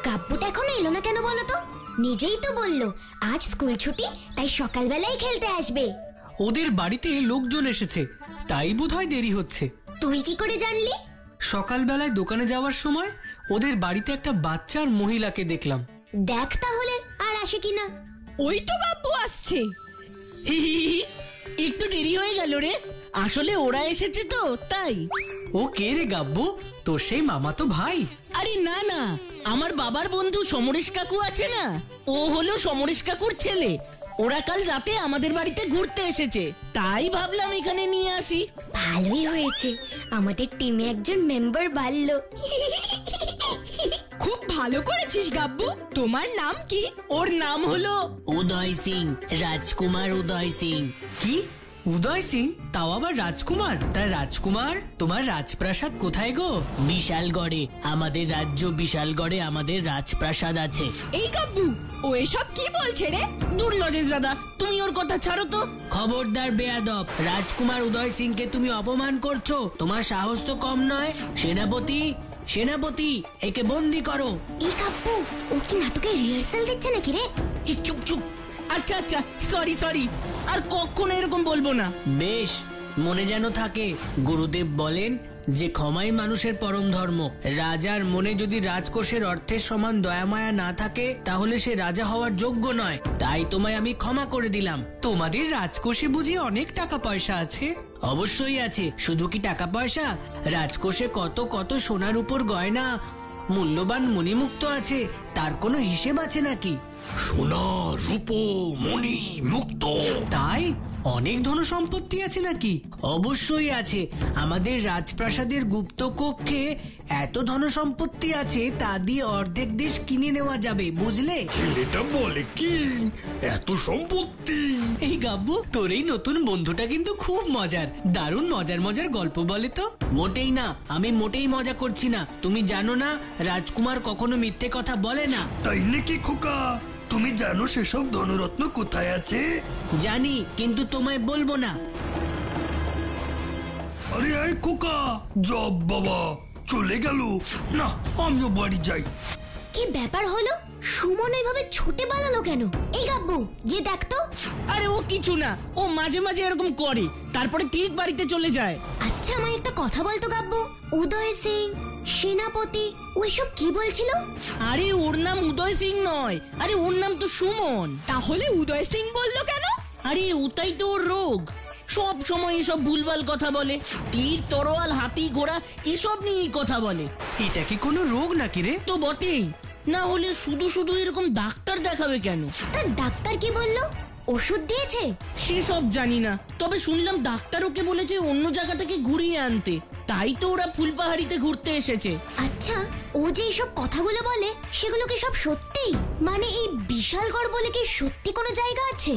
কাব্বুটা এখনো এলো না কেন বলো তো? নিজেই তো বললো আজ স্কুল ছুটি, তাই সকালবেলায় খেলতে আসবে। ওদের বাড়িতে লোকজন এসেছে, তাই বোধহয় দেরি হচ্ছে। তুই কি করে জানলি? সকালবেলায় দোকানে যাওয়ার সময় ওদের বাড়িতে একটা বাচ্চা আর মহিলাকে দেখলাম। দেখ তাহলে আর আসে কিনা। ওই তো কাব্বু আসছে। একটু দেরি হয়ে গেল রে, আসলে ওরা এসেছে তো তাই। ও কে রে গাব্বু? তোর সেই মামাতো ভাই? আরে না না, আমার বাবার বন্ধু সমরেশ কাকু আছে না, ও হলো সমরেশ কাকুর ছেলে। ওরা কাল রাতে আমাদের বাড়িতে ঘুরতে এসেছে, তাই ভাবলাম এখানে নিয়ে আসি। ভালোই হয়েছে, আমাদের টিমে একজন মেম্বার বাড়লো। খুব ভালো করেছিস গাব্বু। তোমার নাম কি? ওর নাম হলো উদয় সিং, রাজকুমার উদয় সিং। কি উদয় সিং? তাও আবার রাজকুমার? তাই রাজকুমার, তোমার রাজপ্রাসাদ কোথায় গো? বিশালগড়ে, আমাদের রাজ্য বিশালগড়ে আমাদের রাজপ্রাসাদ আছে। এই গাব্বু, ও এসব কি বলছে রে? দূর লজেশ দাদা, তুমি ওর কথা ছাড়ো তো। খবরদার বেয়াদব, রাজকুমার উদয় সিং কে তুমি অপমান করছো, তোমার সাহস তো কম নয়। সেনাপতি, সেনাপতি, একে বন্দি করো। এই কাব্বু, ও কি নাটকের রিহার্সাল দিচ্ছে নাকি রে? চুপ চুপ। আচ্ছা আচ্ছা, সরি সরি, আর কখনো এরকম বলবো না। বেশ, মনে যেন থাকে। গুরুদেব বলেন যে ক্ষমাই মানুষের পরম ধর্ম। রাজার মনে যদি রাজকোষের অর্থের সমান দয়ামায়া না থাকে, তাহলে সে রাজা হওয়ার যোগ্য নয়। তাই তোমায় আমি ক্ষমা করে দিলাম। তোমাদের রাজকোষে বুঝি অনেক টাকা পয়সা আছে? অবশ্যই আছে, শুধু কি টাকা পয়সা, রাজকোষে কত কত সোনার উপর গয়না, মূল্যবান মণিমুক্ত আছে, তার কোনো হিসেব আছে নাকি? সোনা, রূপো, মণি, মুক্ত। তাই অনেক ধন সম্পত্তি আছে নাকি? অবশ্যই আছে। আমাদের রাজপ্রাসাদের গুপ্ত কক্ষে এত ধন সম্পত্তি আছে, তা দিয়ে অর্ধেক দেশ কিনে নেওয়া যাবে, বুঝলে? ছেলেটা বলে কি এত সম্পত্তি? এই গাব্বু, তোর এই নতুন বন্ধুটা কিন্তু খুব মজার। দারুণ মজার মজার গল্প বলে তো। মোটেই না, আমি মোটেই মজা করছি না। তুমি জানো না, রাজকুমার কখনো মিথ্যে কথা বলে না। তাই নাকি খোকা? তুমি জানো সেসব ধনরত্ন কোথায় আছে? জানি, কিন্তু তোমায় বলবো না। আরে আয় খোকা, জব বাবা চলে গেল না, আমিও বাড়ি যাই। কি ব্যাপার হলো? সুমন এইভাবে ছুটে পালালো কেন? এই গাব্বু, গিয়ে দেখ তো। আরে ও কিছু না, ও মাঝে মাঝে এরকম করে, তারপরে ঠিক বাড়িতে চলে যায়। আচ্ছা, আমায় একটা কথা বলতো গাব্বু, উদয় সিং, সেনাপতি, ওইসব কি বলছিল? আরে ওর নাম উদয় সিং নয়, আরে ওর নাম তো সুমন। তাহলে উদয় সিং বললো কেন? আরে ওটাই তো ওর রোগ, সব সময় এসব ভুলভাল কথা বলে। তীর, তরোয়াল, হাতি, ঘোড়া এসব নিয়েই কথা বলে। এটা কি কোনো রোগ নাকি রে? তো বটেই, না হলে শুধু শুধু এরকম ডাক্তার দেখাবে কেন? তার ডাক্তার কি বললো? ওষুধ দিয়েছে? সেসব জানি না, তবে শুনলাম ডাক্তার ওকে বলেছে অন্য জায়গা থেকে ঘুরিয়ে আনতে, তাই তো ওরা ফুলপাহাড়িতে ঘুরতে এসেছে। আচ্ছা, ও যে সব কথাগুলো বলে সেগুলো কি সব সত্যি? মানে এই বিশালগড় বলে কি সত্যি কোনো জায়গা আছে?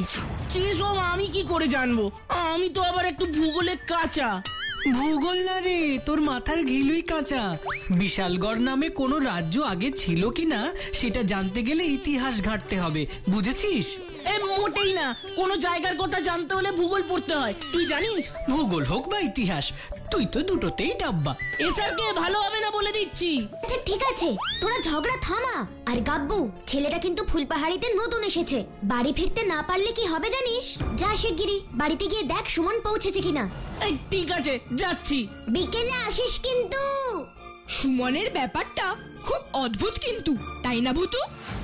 সেসব আমি কি করে জানবো? আমি তো আবার একটু ভূগোলে কাঁচা। ভূগোল না রে, তোর মাথার ঘিলুই কাঁচা। বিশালগড় নামে কোনো রাজ্য আগে ছিল কিনা সেটা জানতে গেলে ইতিহাস ঘাঁটতে হবে, বুঝেছিস? মোটেই না, কোনো জায়গার কথা জানতে হলে ভূগোল পড়তে হয়, তুই জানিস? ভূগোল হোক বা ইতিহাস, তুই তো দুটোতেই ডাব্বা। এসআরকে ভালো হবে না বলে দিচ্ছি। আচ্ছা ঠিক আছে, তোরা ঝগড়া থামা। আর গাব্বু, ছেলেটা কিন্তু ফুলপাহাড়িতে নতুন এসেছে, বাড়ি ফিরতে না পারলে কি হবে জানিস? যা শিগগিরই বাড়িতে গিয়ে দেখ সুমন পৌঁছেছে কিনা। ঠিক আছে, যাচ্ছি। বিকেলে আসিস কিন্তু। সুমনের ব্যাপারটা খুব অদ্ভুত কিন্তু, তাই না ভূতু?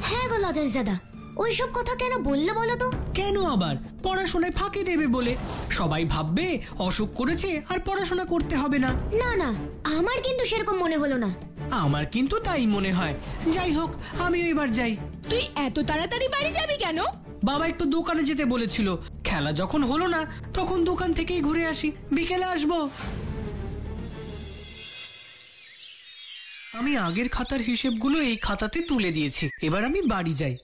হ্যাঁ গো লজেশ দাদা, ওইসব কথা কেন বললো বলো তো? কেন আবার? পড়াশোনায় ফাঁকি দেবে বলে। সবাই ভাববে অসুখ করেছে আর পড়াশোনা করতে হবে না। না না, আমার কিন্তু সেরকম মনে হলো না। আমার কিন্তু তাই মনে হয়। যাই হোক, আমি এবার যাই। তুই এত তাড়াতাড়ি বাড়ি যাবি কেন? বাবা একটু দোকানে যেতে বলেছিল, খেলা যখন হলো না তখন দোকান থেকেই ঘুরে আসি, বিকেলে আসবো। আমি আগের খাতার হিসেবগুলো এই খাতাতে তুলে দিয়েছি, এবার আমি বাড়ি যাই।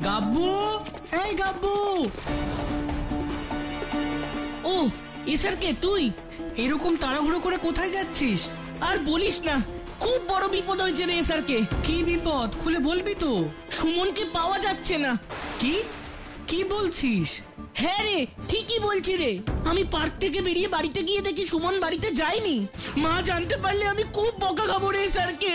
গাব্বু, এই গাব্বু। ও এসআরকে, তুই এরকম তাড়াহুড়ো করে কোথায় যাচ্ছিস? আর বলিস না, খুব বড় বড় বিপদ হয়েছে রে স্যারকে। কি বিপদ খুলে বলবি তো? সুমনকে পাওয়া যাচ্ছে না। কি কি বলছিস? হ্যাঁ রে, ঠিকই বলছি রে। আমি পার্ক থেকে বেরিয়ে বাড়িতে গিয়ে দেখি সুমন বাড়িতে যায়নি। মা জানতে পারলে আমি খুব বকা খাবো রে স্যারকে।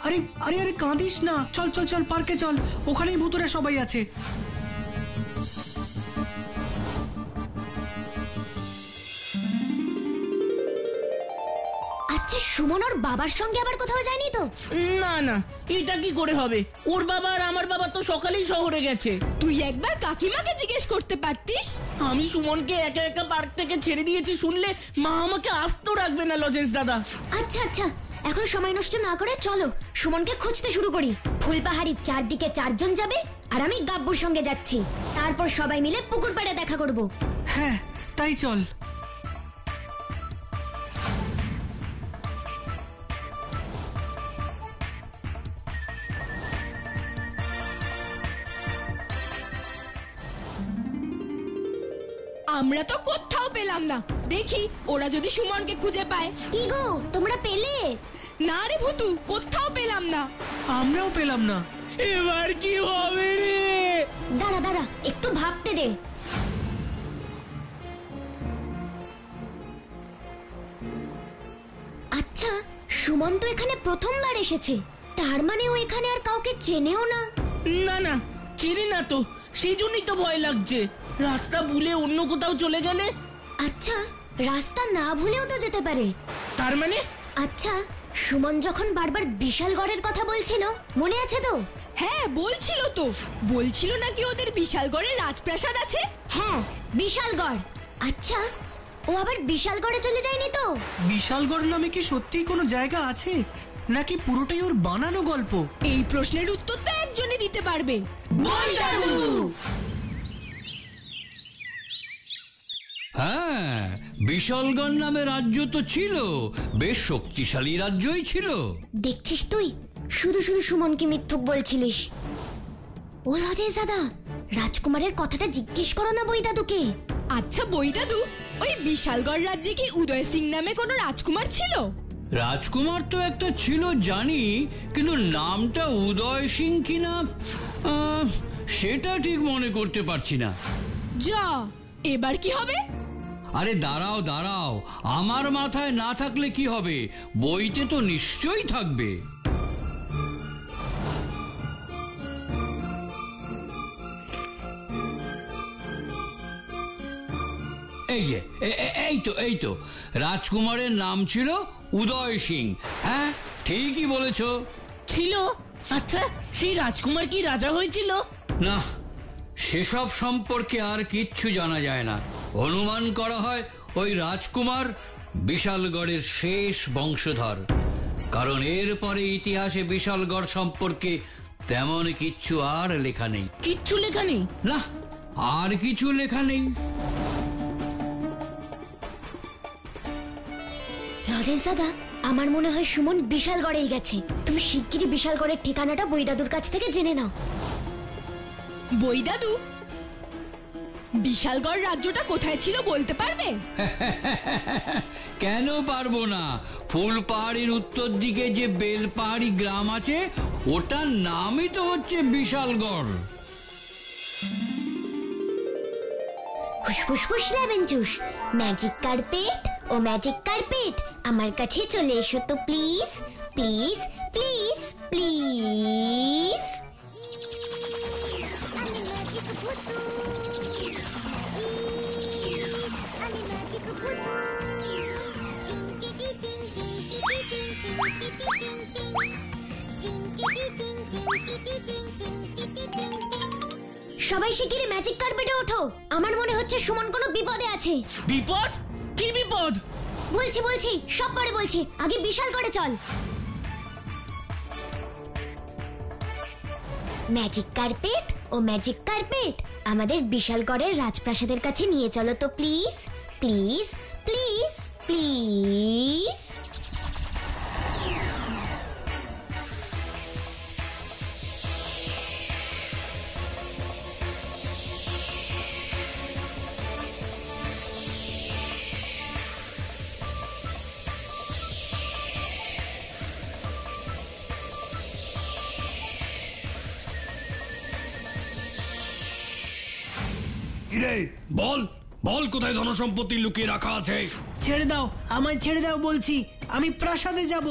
আরে আরে আরে কাঁদিস না, চল চল চল পার্কে চল, ওখানেই ভূতরা সবাই আছে। আচ্ছা সুমন ওর বাবার সঙ্গে আবার কোথাও যায়নি তো? না না, এটা কি করে হবে? ওর বাবা আর আমার বাবা তো সকালেই শহরে গেছে। তুই একবার কাকিমাকে জিজ্ঞেস করতে পারতিস। আমি সুমনকে একা একা পার্ক থেকে ছেড়ে দিয়েছি শুনলে মা আমাকে আস্ত রাখবে না লজেন্স দাদা। আচ্ছা আচ্ছা, এখন সময় নষ্ট না করে চলো সুমনকে খুঁজতে শুরু করি। ফুলপাহাড়ির চারদিকে 4 জন যাবে আর আমি গাব্বুর সঙ্গে যাচ্ছি। তারপর সবাই মিলে পুকুর পাড়ে দেখা করব। হ্যাঁ তাই চল। আমরা তো কোথাও পেলাম না। দেখি ওরা যদি সুমনকে খুঁজে পায়। কি গো তোমরা পেলে? না রে ভুতু, কোথাও পেলাম না। আমরাও পেলাম না। এবার কি হবে রে? দাঁড়া দাঁড়া, একটু ভাবতে দে। আচ্ছা সুমন তো এখানে প্রথমবার এসেছে, তার মানে ও এখানে আর কাউকে চেনেও না। না না, চিনি না তো, সেই জন্যই তো ভয় লাগছে। রাস্তা ভুলে অন্য কোথাও চলে গেলে? আচ্ছা রাস্তা না ভুলেও তো যেতে পারে। তার মানে? আচ্ছা সুমন যখন বারবার বিশালগড়ের কথা বলছিল, মনে আছে তো? হ্যাঁ বলছিল তো, বলছিল নাকি ওদের বিশালগড়ের রাজপ্রাসাদ আছে। হ্যাঁ বিশালগড়। আচ্ছা ও আবার বিশালগড়ে চলে যায়নি তো? বিশালগড় নামে কি সত্যিই কোনো জায়গা আছে, নাকি পুরোটাই ওর বানানো গল্প? এই প্রশ্নের উত্তর তো একজনই দিতে পারবে। হ্যাঁ, বিশালগড় নামে রাজ্য তো ছিল, বেশ শক্তিশালী রাজ্যই ছিল। দেখছিস তুই শুধু শুধু সুমনকে মিথ্যুক বলছিলিস। ও লজেশ দাদা, রাজকুমারের কথাটা জিজ্ঞেস করো না বই দাদুকে। আচ্ছা বই দাদু, ওই বিশালগড় রাজ্যে কি উদয় সিং নামে কোনো রাজকুমার ছিল? রাজকুমার তো একটা ছিল জানি, কিন্তু নামটা উদয় সিং কিনা সেটা ঠিক মনে করতে পারছি না। যা, এবার কি হবে? আরে দাঁড়াও দাঁড়াও, আমার মাথায় না থাকলে কি হবে, বইতে তো নিশ্চয়ই থাকবে। এই যে এই তো রাজকুমারের নাম ছিল উদয় সিং। হ্যাঁ ঠিকই বলেছো। ছিল? আচ্ছা সেই রাজকুমার কি রাজা হয়েছিল? না, সেসব সম্পর্কে আর কিচ্ছু জানা যায় না। অনুমান করা হয় ওই রাজকুমার বিশালগড়ের শেষ বংশধর, কারণ এরপরে ইতিহাসে বিশালগড় সম্পর্কে তেমন কিচ্ছু আর লেখা নেই। কিচ্ছু লেখা নেই? না, আর কিছু লেখা নেই। লজেশ দাদা, আমার মনে হয় সুমন বিশালগড়েই গেছে। তুমি শিগগিরই বিশালগড়ের ঠিকানাটা বই দাদুর কাছ থেকে জেনে নাও। বই দাদু, বিশালগড় রাজ্যটা কোথায় ছিল বলতে পারবে? কেন পারবো না? ফুলপাহাড়ির উত্তর দিকে যে বেলপাহাড়ি গ্রাম আছে, ওটার নামই তো হচ্ছে বিশালগড়। ফুসফুস ফুস লেমন জুস, ম্যাজিক কার্পেট ও ম্যাজিক কার্পেট, আমার কাছে চলে এসো তো প্লিজ প্লিজ প্লিজ প্লিজ। সবাই শিগগিরই ম্যাজিক কার্পেটে ওঠো, আমার মনে হচ্ছে সুমন কোনো বিপদে আছে। বিপদ? কি বিপদ? বলছি বলছি, সব পরে বলছি, আগে বিশালগড়ে চল। ম্যাজিক কার্পেট ও ম্যাজিক কার্পেট, আমাদের বিশালগড়ের রাজপ্রাসাদের কাছে নিয়ে চলো তো প্লিজ প্লিজ প্লিজ প্লিজ। কিরে বল বল কোথায় ধনসম্পত্তি লুকিয়ে রাখা আছে? ছেড়ে দাও, আমায় ছেড়ে দাও বলছি, আমি প্রাসাদে যাব।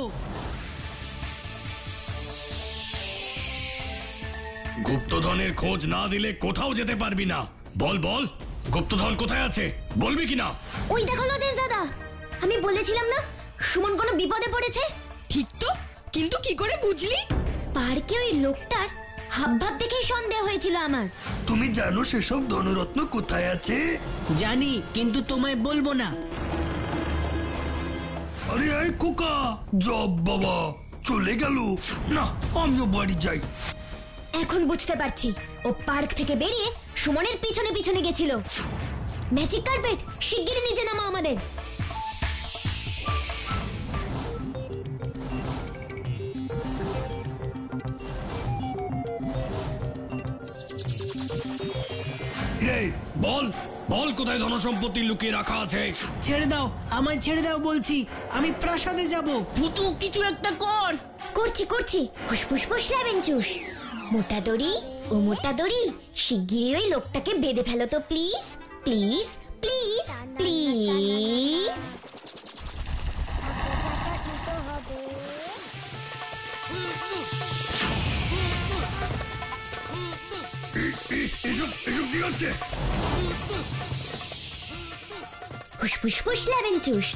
গুপ্তধনের খোঁজ না দিলে কোথাও যেতে পারবি না। বল বল গুপ্তধন কোথায় আছে, বলবি কিনা? ওই দেখো লজেন্স দাদা, আমি বলেছিলাম না সুমন কোনো বিপদে পড়েছে। ঠিক তো, কিন্তু কি করে বুঝলি? পার্কে ওই লোকটার হাবভাব দেখেই সন্দেহ হয়েছিল আমার। তুমি জানো সেসব ধনরত্ন কোথায় আছে? জানি, কিন্তু তোমায় বলবো না। আরে এই খোকা, জব বাবা চলে গেল। না আমিও বাড়ি যাই। এখন বুঝতে পারছি, ও পার্ক থেকে বেরিয়ে সুমনের পিছনে পিছনে গেছিল। ম্যাজিক কার্পেট, শিগগিরই নিচে নামা আমাদের। রে বল বল কোথায় ধনসম্পত্তি লুকিয়ে রাখা আছে? ছেড়ে দাও, আমায় ছেড়ে দাও বলছি, আমি প্রাসাদে যাব। ভুতু কিছু একটা কর। করছি করছি, ফুসফুস ফুস ল্যাবেঞ্চুস। মোটা দড়ি ও মোটা দড়ি, শিগগিরই ওই লোকটাকে বেঁধে ফেলো তো প্লিজ প্লিজ প্লিজ প্লিজ। এসব এসব কি হচ্ছে? ফুসফুস ফুস ল্যাবেঞ্চুস।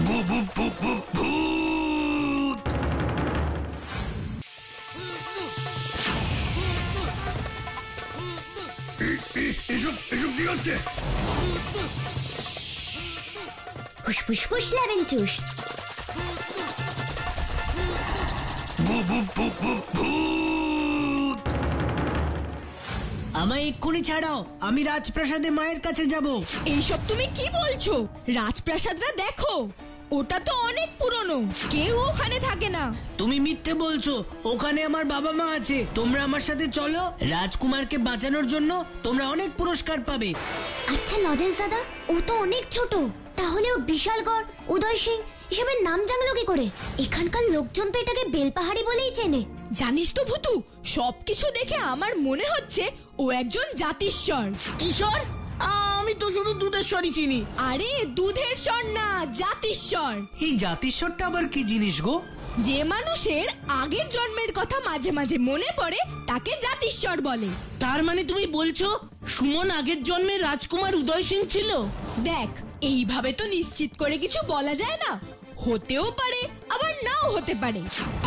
ভূত! এসব এসব কি হচ্ছে? ফুসফুস ফুস ল্যাবেঞ্চুস। ভূত! আমায় এক্ষুনি ছাড়াও, আমি রাজপ্রাসাদে মায়ের কাছে যাব। এইসব তুমি কি বলছো? রাজপ্রাসাদটা দেখো, ওটা তো অনেক পুরনো, কেউ ওখানে থাকে না। তুমি মিথ্যে বলছো, ওখানে আমার বাবা মা আছে। তোমরা আমার সাথে চলো, রাজকুমারকে বাঁচানোর জন্য তোমরা অনেক পুরস্কার পাবে। আচ্ছা লজেন্স দাদা, ও তো অনেক ছোট, তাহলে ও বিশালগড়, উদয় সিং এসবের নাম জানলো কি করে? এখানকার লোকজন তো এটাকে বেলপাহাড়ি বলেই চেনে। জানিস তো ভুতু, সবকিছু দেখে আমার মনে হচ্ছে ও একজন জাতিস্বর। কিশোর, আমি তো শুধু দুধেশ্বরই চিনি। আরে দুধের স্বর না, জাতিস্বর। এই জাতিস্বরটা আবার কি জিনিস গো? যে মানুষের আগের জন্মের কথা মাঝে মাঝে মনে পড়ে তাকে জাতিস্বর বলে। তার মানে তুমি বলছো সুমন আগের জন্মে রাজকুমার উদয় সিং ছিল? দেখ, এইভাবে তো নিশ্চিত করে কিছু বলা যায় না, হতেও পারে আবার নাও হতে পারে।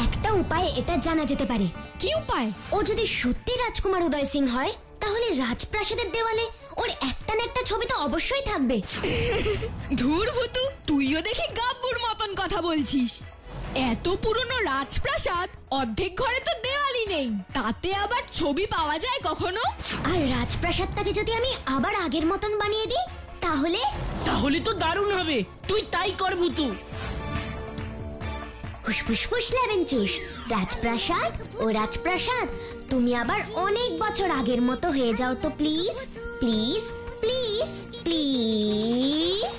একটা উপায় এটা জানা যেতে পারে। কি উপায়? ও যদি সত্যি রাজকুমার উদয় সিং হয়, তাহলে রাজপ্রাসাদের দেওয়ালে ওর একটা না একটা ছবি তো অবশ্যই থাকবে। ধুর ভুতু, তুইও দেখি গাব্বুর মতন কথা বলছিস। এত পুরনো রাজপ্রাসাদ, অর্ধেক ঘরে তো দেওয়ালই নেই, তাতে আবার ছবি পাওয়া যায় কখনো? আর রাজপ্রাসাদটাকে যদি আমি আবার আগের মতন বানিয়ে দিই, তাহলে তাহলে তো দারুণ হবে, তুই তাই কর ভুতু। ফুসফুস ফুস ল্যাবেঞ্চুস, রাজপ্রাসাদ ও রাজপ্রাসাদ, তুমি আবার অনেক বছর আগের মতো হয়ে যাও তো প্লিজ প্লিজ প্লিজ প্লিজ।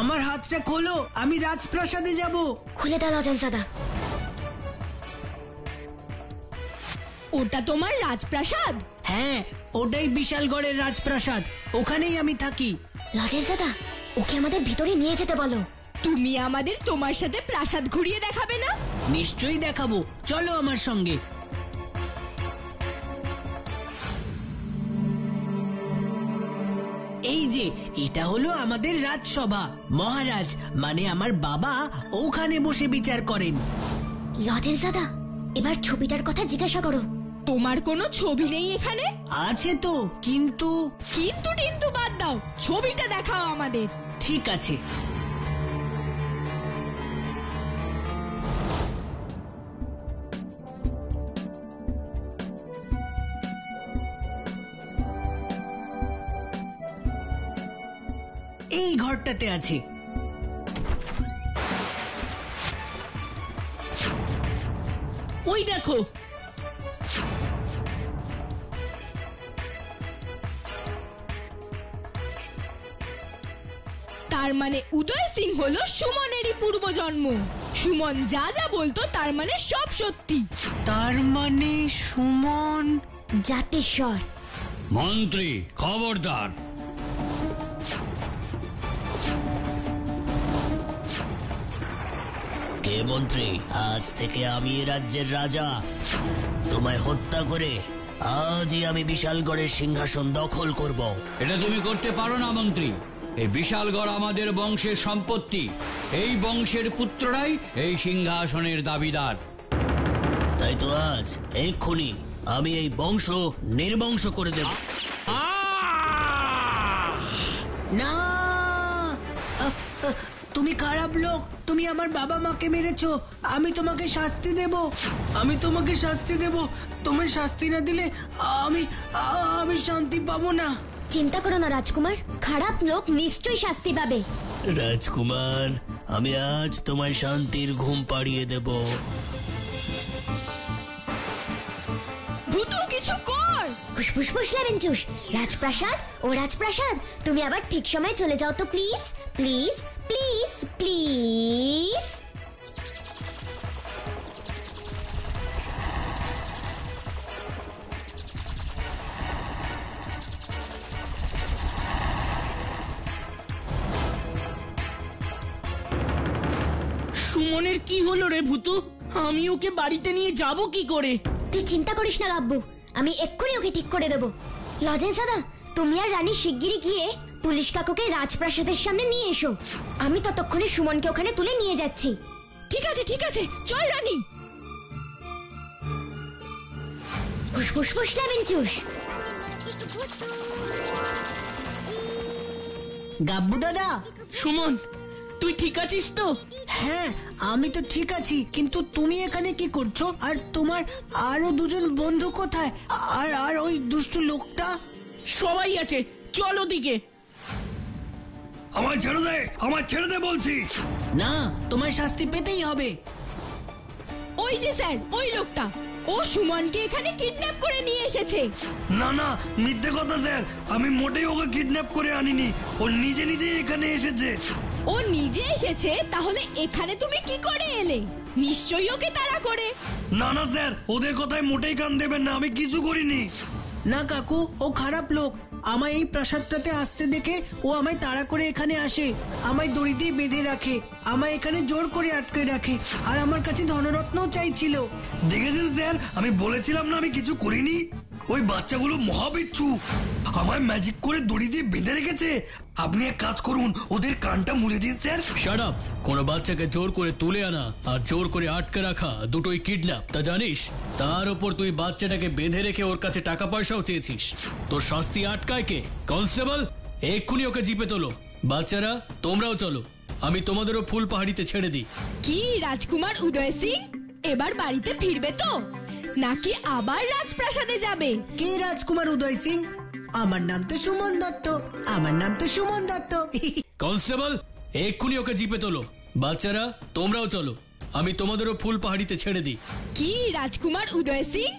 আমার হাতটা খোলো, আমি রাজপ্রাসাদে যাব। খুলে দাও লজেন্স দাদা। ওটা তোমার রাজপ্রাসাদ? হ্যাঁ, ওটাই বিশালগড়ের রাজপ্রাসাদ, ওখানেই আমি থাকি। লজেন্স দাদা, ওকে আমাদের ভিতরে নিয়ে যেতে বলো। তুমি আমাদের তোমার সাথে প্রাসাদ ঘুরিয়ে দেখাবে না? নিশ্চয়ই দেখাবো, চলো আমার সঙ্গে। এই যে এটা হলো আমাদের রাজসভা। মহারাজ মানে আমার বাবা ওখানে বসে বিচার করেন। লজেন্স দাদা, এবার ছবিটার কথা জিজ্ঞাসা করো। তোমার কোনো ছবি নেই এখানে? আছে তো, কিন্তু কিন্তু টিন্তু বাদ দাও, ছবিটা দেখাও আমাদের। ঠিক আছে। এই ঘরটাতে আছে। ওই দেখো, তার মানে উদয় সিং হলো সুমনেরই পূর্বজন্ম। সুমন যা যা বলতো তার মানে সব সত্যি। তার মানে সুমন জাতেশ্বর। মন্ত্রী খবরদার। কে মন্ত্রী? আজ থেকে আমি এ রাজ্যের রাজা। তোমায় হত্যা করে আজই আমি বিশালগড়ের সিংহাসন দখল করব। এটা তুমি করতে পারো না মন্ত্রী। এই বিশালগড় আমাদের বংশের সম্পত্তি। এই বংশের পুত্ররাই এই সিংহাসনের দাবিদার। তাই তো আজ এক্ষুনি আমি এই বংশ নির্বংশ করে দেব। না, তুমি খারাপ লোক। তুমি আমার বাবা মাকে মেরেছো। আমি তোমাকে শাস্তি দেব। আমি তোমাকে শাস্তি দেব। তোমার শাস্তি না দিলে আমি শান্তি পাবো না। চিন্তা করো না রাজকুমার, খারাপ লোক নিশ্চয়ই শাস্তি পাবে। রাজকুমার, আমি আজ তোমায় শান্তির ঘুম পাড়িয়ে দেব। ভূতু কিছু কর। ফুসফুস ফুসলাবেন চুস। রাজপ্রাসাদ, ও রাজপ্রাসাদ, তুমি আবার ঠিক সময় চলে যাও তো প্লিজ, প্লিজ, প্লিজ, প্লিজ। সুমনের কি হলো রে ভূতু? আমি ওকে বাড়িতে নিয়ে যাব কি করে? তুই চিন্তা করিস না গাব্বু, আমি এক্ষুনি ওকে ঠিক করে দেবো। লজেন্স দাদা, তুমি আর রানী শিগগিরই গিয়ে পুলিশ কাকুকে রাজপ্রাসাদের সামনে নিয়ে এসো। আমি ততক্ষণে সুমনকে ওখানে তুলে নিয়ে যাচ্ছি। ঠিক আছে ঠিক আছে, চল রানী। ফুসফুস ফুসলাবেন চুস। গাব্বু দাদা। সুমন, তুই ঠিক আছিস তো? হ্যাঁ, আমি তো ঠিক আছি, কিন্তু তুমি এখানে কি করছো? আর তোমার আরো দুজন বন্ধু কোথায়? আর ওই দুষ্টু লোকটা? সবাই আছে, চল ওদিকে। আমায় ছেড়ে দে, আমায় ছেড়ে দে বলছি। না, তোমার শাস্তি পেতেই হবে। ওই যে স্যার, ওই লোকটা, ও সুমনকে এখানে কিডন্যাপ করে নিয়ে এসেছে। না না, মিথ্যে কথা স্যার। আমি মোটেই ওকে কিডন্যাপ করে আনিনি। ও নিজে নিজে এখানে এসেছে। ও নিজে এসেছে, তাহলে এখানে তুমি কি করে এলে? নিশ্চয়ই ওকে তাড়া করে। না না স্যার, ওদের কথায় মোটেই কান দেবেন না। আমি কিছু করিনি। না কাকু, ও খারাপ লোক। আমায় এই প্রাসাদটাতে আসতে দেখে ও আমায় তাড়া করে এখানে আসে, আমায় দড়ি দিয়ে বেঁধে রাখে, আমায় এখানে জোর করে আটকে রাখে, আর আমার কাছে ধনরত্নও চাইছিল। দেখেছেন স্যার, আমি বলেছিলাম না আমি কিছু করিনি। ওই বাচ্চাগুলো মহাবিচ্ছু। আমায় ম্যাজিক করে দড়ি দিয়ে বেঁধে রেখেছে। আপনি এক কাজ করুন, ওদের কানটা মুড়ে দিন স্যার। Shut up! কোনো বাচ্চাকে জোর করে তুলে আনা আর জোর করে আটকে রাখা দুটোই কিডন্যাপ, তা জানিস? তার উপর তুই বাচ্চাটাকে বেঁধে রেখে ওর কাছে টাকা পয়সাও চেয়েছিস। তোর শাস্তি আটকায় কে? কনস্টেবল, এক্ষুনি ওকে জিপে তোলো। বাচ্চারা, তোমরাও চলো, আমি তোমাদেরও ফুল পাহাড়িতে ছেড়ে দিই। কি রাজকুমার উদয় সিং এবার বাড়িতে ফিরবে তো, নাকি আবার রাজপ্রাসাদে যাবে? কে রাজকুমার উদয় সিং? আমার নাম তো সুমন দত্ত। আমার নাম তো সুমন দত্ত। কনস্টেবল, এক্ষুনি ওকে জিপে তোলো। বাচ্চারা, তোমরাও চলো, আমি তোমাদেরও ফুল পাহাড়িতে ছেড়ে দিই। কি রাজকুমার উদয় সিং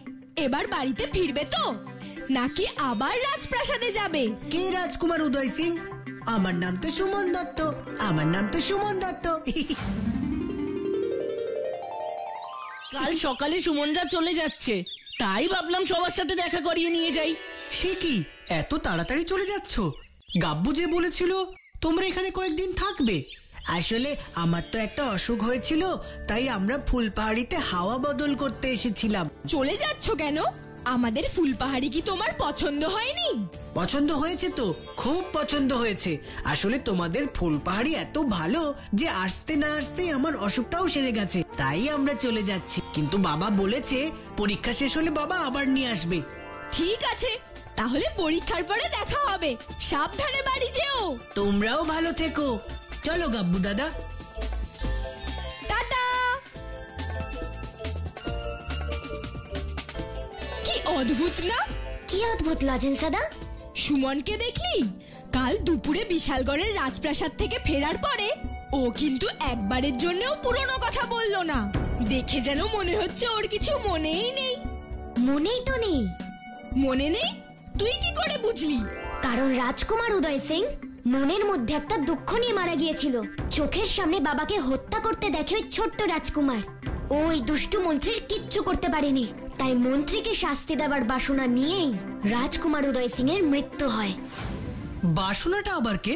এবার বাড়িতে ফিরবে তো, নাকি আবার রাজপ্রাসাদে যাবে? কে রাজকুমার উদয় সিং? আমার নাম তো সুমন দত্ত। আমার নাম তো সুমন দত্ত। কাল সকালে সুমনরা চলে যাচ্ছে, তাই ভাবলাম সবার সাথে দেখা করিয়ে নিয়ে যাই। সে কি, এত তাড়াতাড়ি চলে যাচ্ছ? গাব্বু যে বলেছিল তোমরা এখানে কয়েকদিন থাকবে। আসলে আমার তো একটা অসুখ হয়েছিল, তাই আমরা ফুলপাহাড়িতে হাওয়া বদল করতে এসেছিলাম। চলে যাচ্ছ কেন? আমাদের ফুলপাহাড়ি কি তোমার পছন্দ হয়নি? পছন্দ হয়েছে তো, খুব পছন্দ হয়েছে। আসলে তোমাদের ফুলপাহাড়ি এত ভালো যে আসতে না আসতেই আমার অসুখটাও সেরে গেছে, তাই আমরা চলে যাচ্ছি। কিন্তু বাবা বলেছে পরীক্ষা শেষ হলে বাবা আবার নিয়ে আসবে। ঠিক আছে, তাহলে পরীক্ষার পরে দেখা হবে। সাবধানে বাড়ি যেও। তোমরাও ভালো থেকো। চলো গাব্বু দাদা। টাটা। কি অদ্ভুত না? কি অদ্ভুত লজেন্স দাদা? সুমনকে দেখলি? কাল দুপুরে বিশালগড়ের রাজপ্রাসাদ থেকে ফেরার পরে ও কিন্তু একবারের জন্যও পুরনো কথা বললো না। দেখে যেন মনে হচ্ছে ওর কিছু মনেই নেই। মনেই তো নেই। মনে নেই? তুই কি করে বুঝলি? কারণ রাজকুমার উদয় সিং মনের মধ্যে একটা দুঃখ নিয়ে মারা গিয়েছিল। চোখের সামনে বাবাকে হত্যা করতে দেখে ওই ছোট্ট রাজকুমার ওই দুষ্টু মন্ত্রীর কিচ্ছু করতে পারেনি। তাই মন্ত্রীকে শাস্তি দেওয়ার বাসনা নিয়েই রাজকুমার উদয় সিং এর মৃত্যু হয়। বাসনাটা আবার কে?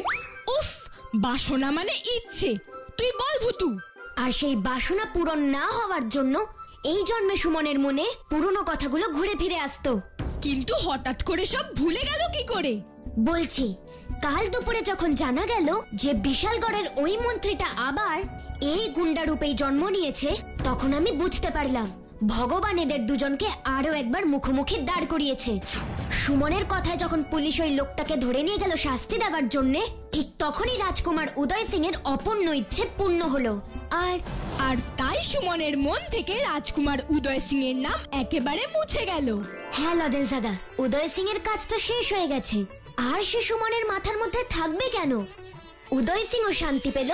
উফ, বাসনা মানে ইচ্ছে। তুই বল ভুতু। আর সেই বাসনা পূরণ না হওয়ার জন্য এই জন্মে সুমনের মনে পুরনো কথাগুলো ঘুরে ফিরে আসতো। কিন্তু হঠাৎ করে সব ভুলে গেল কি করে? বলছি, কাল দুপুরে যখন জানা গেল যে বিশালগড়ের ওই মন্ত্রীটা আবার এই গুন্ডা রূপেই জন্ম নিয়েছে, তখন আমি বুঝতে পারলাম ভগবান এদের দুজনকে আরো একবার মুখোমুখি দাঁড় করিয়েছে। সুমনের কথায় যখন পুলিশ ওই লোকটাকে ধরে নিয়ে গেল শাস্তি দেওয়ার জন্যে, ঠিক তখনই রাজকুমার উদয় সিং এর অপূর্ণ ইচ্ছে পূর্ণ হলো। আর তাই সুমনের মন থেকে রাজকুমার উদয় সিং এর নাম একেবারে মুছে গেল। হ্যাঁ লজেন্সাদা, উদয় সিং এর কাজ তো শেষ হয়ে গেছে। আর সে সুমনের মাথার মধ্যে থাকবে কেন? উদয় সিংও শান্তি পেল,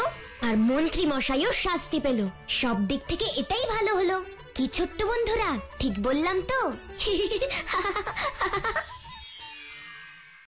আর মন্ত্রী মশাইও শাস্তি পেল। সব দিক থেকে এটাই ভালো হলো। কি ছোট্ট বন্ধুরা, ঠিক বললাম তো?